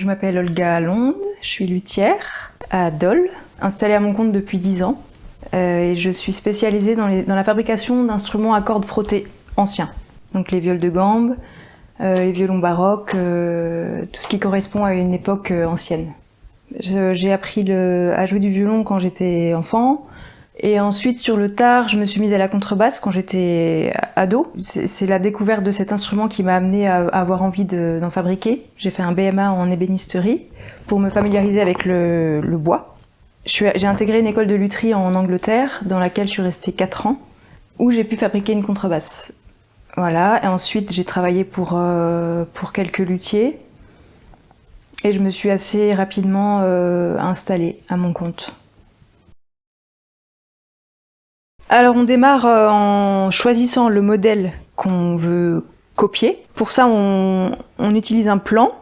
je m'appelle Olga Alonde, je suis luthière à Dole, installée à mon compte depuis 10 ans. Et je suis spécialisée dans la fabrication d'instruments à cordes frottées anciens. Donc les viols de gambe, les violons baroques, tout ce qui correspond à une époque ancienne. J'ai appris à jouer du violon quand j'étais enfant. Et ensuite, sur le tard, je me suis mise à la contrebasse quand j'étais ado. C'est la découverte de cet instrument qui m'a amenée à avoir envie d'en fabriquer. J'ai fait un BMA en ébénisterie pour me familiariser avec le bois. J'ai intégré une école de lutherie en Angleterre, dans laquelle je suis restée 4 ans, où j'ai pu fabriquer une contrebasse. Voilà, et ensuite j'ai travaillé pour quelques luthiers, et je me suis assez rapidement installée à mon compte. Alors on démarre en choisissant le modèle qu'on veut copier. Pour ça on utilise un plan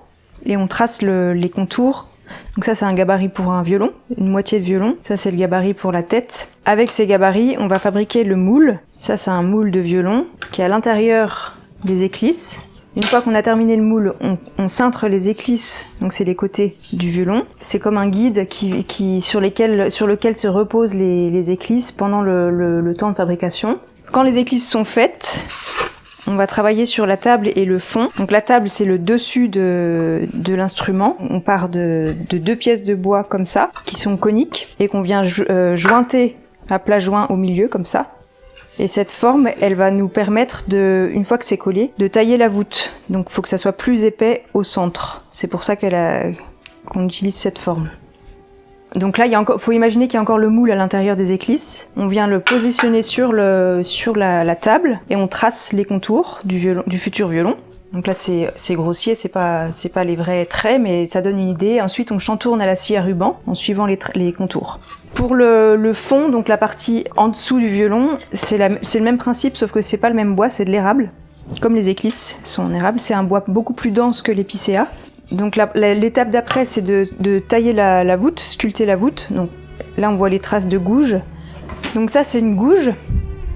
et on trace les contours. Donc ça c'est un gabarit pour un violon, une moitié de violon. Ça c'est le gabarit pour la tête. Avec ces gabarits on va fabriquer le moule. Ça c'est un moule de violon qui est à l'intérieur des éclisses. Une fois qu'on a terminé le moule, on cintre les éclisses, donc c'est les côtés du violon. C'est comme un guide sur lequel se reposent les éclisses pendant le temps de fabrication. Quand les éclisses sont faites, on va travailler sur la table et le fond. Donc la table, c'est le dessus de l'instrument. On part de 2 pièces de bois comme ça, qui sont coniques, et qu'on vient jointer à plat joint au milieu, comme ça. Et cette forme, elle va nous permettre, une fois que c'est collé, de tailler la voûte. Donc il faut que ça soit plus épais au centre. C'est pour ça qu'on utilise cette forme. Donc là, faut imaginer qu'il y a encore le moule à l'intérieur des éclisses. On vient le positionner sur la table et on trace les contours du futur violon. Donc là, c'est grossier, c'est pas les vrais traits, mais ça donne une idée. Ensuite, on chantourne à la scie à ruban en suivant les contours. Pour le fond, donc la partie en dessous du violon, c'est le même principe, sauf que c'est pas le même bois, c'est de l'érable. Comme les éclisses sont en érable, c'est un bois beaucoup plus dense que l'épicéa. Donc l'étape d'après, c'est de tailler la voûte, sculpter la voûte. Donc là, on voit les traces de gouge. Donc ça, c'est une gouge.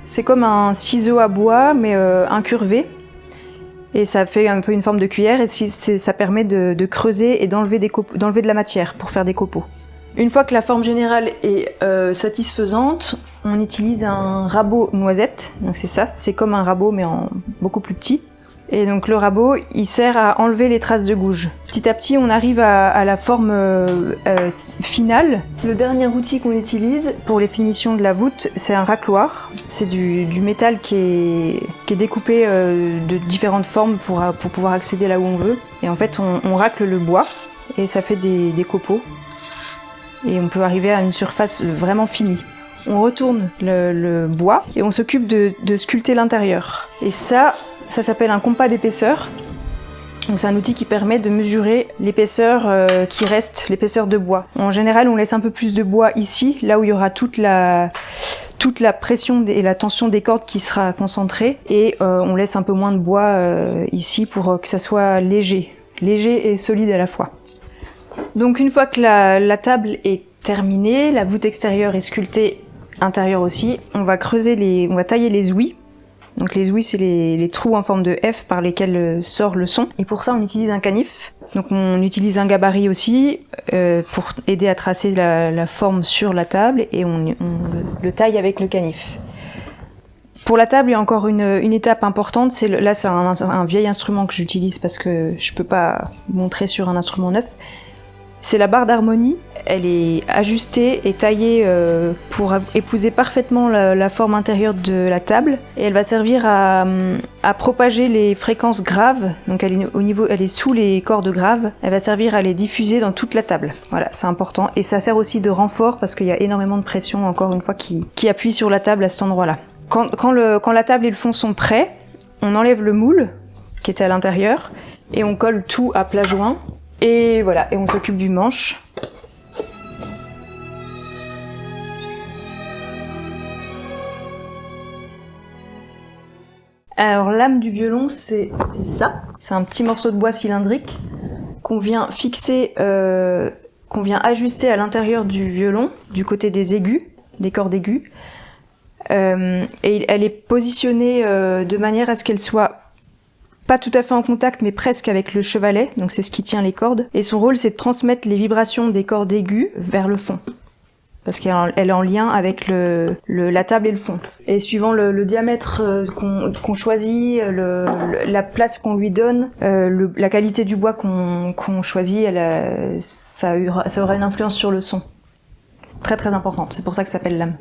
C'est comme un ciseau à bois, mais incurvé. Et ça fait un peu une forme de cuillère, et ça permet de creuser et d'enlever de la matière pour faire des copeaux. Une fois que la forme générale est satisfaisante, on utilise un rabot noisette. Donc c'est ça, c'est comme un rabot, mais en beaucoup plus petit. Et donc le rabot, il sert à enlever les traces de gouge. Petit à petit, on arrive à la forme finale. Le dernier outil qu'on utilise pour les finitions de la voûte, c'est un racloir. C'est du métal qui est découpé de différentes formes pour pouvoir accéder là où on veut. Et en fait, on racle le bois et ça fait des copeaux. Et on peut arriver à une surface vraiment finie. On retourne le bois et on s'occupe de sculpter l'intérieur. Et ça s'appelle un compas d'épaisseur. Donc c'est un outil qui permet de mesurer l'épaisseur qui reste, l'épaisseur de bois. En général, on laisse un peu plus de bois ici, là où il y aura toute la pression et la tension des cordes qui sera concentrée. Et on laisse un peu moins de bois ici pour que ça soit léger et solide à la fois. Donc une fois que la table est terminée, la voûte extérieure est sculptée, intérieure aussi, on va tailler les ouïes. Donc les ouïes, c'est les trous en forme de F par lesquels sort le son. Et pour ça, on utilise un canif. Donc on utilise un gabarit aussi pour aider à tracer la forme sur la table, et on le taille avec le canif. Pour la table, il y a encore une étape importante. Là, c'est un vieil instrument que j'utilise parce que je peux pas montrer sur un instrument neuf. C'est la barre d'harmonie. Elle est ajustée et taillée pour épouser parfaitement la forme intérieure de la table. Et elle va servir à propager les fréquences graves. Donc elle est sous les cordes graves. Elle va servir à les diffuser dans toute la table. Voilà, c'est important. Et ça sert aussi de renfort parce qu'il y a énormément de pression, encore une fois, qui appuie sur la table à cet endroit-là. Quand la table et le fond sont prêts, on enlève le moule qui était à l'intérieur et on colle tout à plat joint. Et voilà, et on s'occupe du manche. Alors l'âme du violon, c'est ça. C'est un petit morceau de bois cylindrique qu'on vient fixer, qu'on vient ajuster à l'intérieur du violon, du côté des aigus, des cordes aiguës. Et elle est positionnée de manière à ce qu'elle soit pas tout à fait en contact, mais presque avec le chevalet, donc c'est ce qui tient les cordes. Et son rôle, c'est de transmettre les vibrations des cordes aiguës vers le fond. Parce qu'elle est en lien avec la table et le fond. Et suivant le diamètre qu'on choisit, la place qu'on lui donne, la qualité du bois qu'on choisit, ça aura une influence sur le son. Très très importante, c'est pour ça que ça s'appelle lame.